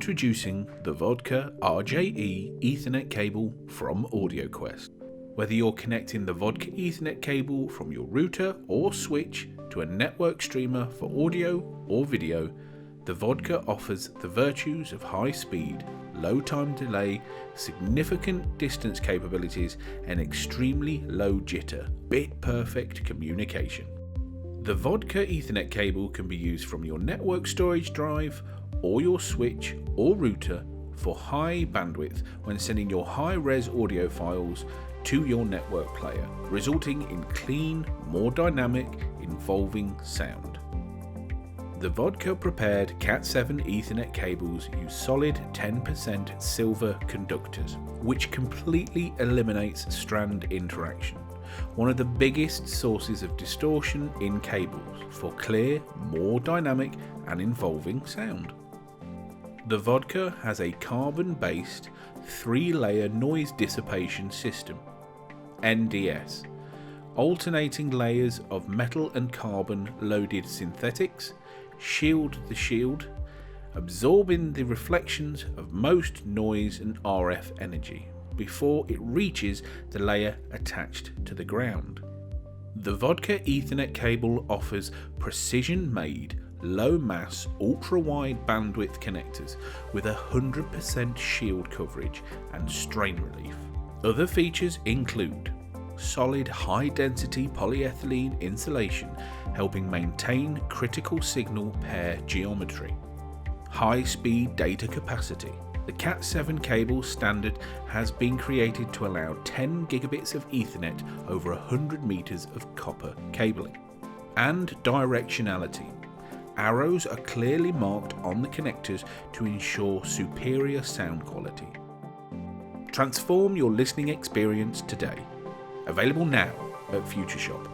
Introducing the Vodka RJ Ethernet cable from AudioQuest. Whether you're connecting the Vodka Ethernet cable from your router or switch to a network streamer for audio or video, the Vodka offers the virtues of high speed, low time delay, significant distance capabilities, and extremely low jitter, bit perfect communication. The Vodka Ethernet cable can be used from your network storage drive or your switch or router for high bandwidth when sending your high-res audio files to your network player, resulting in clean, more dynamic, involving sound. The Vodka prepared Cat7 Ethernet cables use solid 10% silver conductors, which completely eliminates strand interaction, one of the biggest sources of distortion in cables, for clear, more dynamic and involving sound. The Vodka has a carbon-based 3-layer noise dissipation system, NDS, alternating layers of metal and carbon loaded synthetics shield the shield, absorbing the reflections of most noise and RF energy before it reaches the layer attached to the ground. The Vodka Ethernet cable offers precision-made, low-mass, ultra-wide bandwidth connectors with 100% shield coverage and strain relief. Other features include solid high-density polyethylene insulation helping maintain critical signal pair geometry, high-speed data capacity. The Cat7 cable standard has been created to allow 10 gigabits of Ethernet over 100 meters of copper cabling. And directionality. Arrows are clearly marked on the connectors to ensure superior sound quality. Transform your listening experience today. Available now at Future Shop.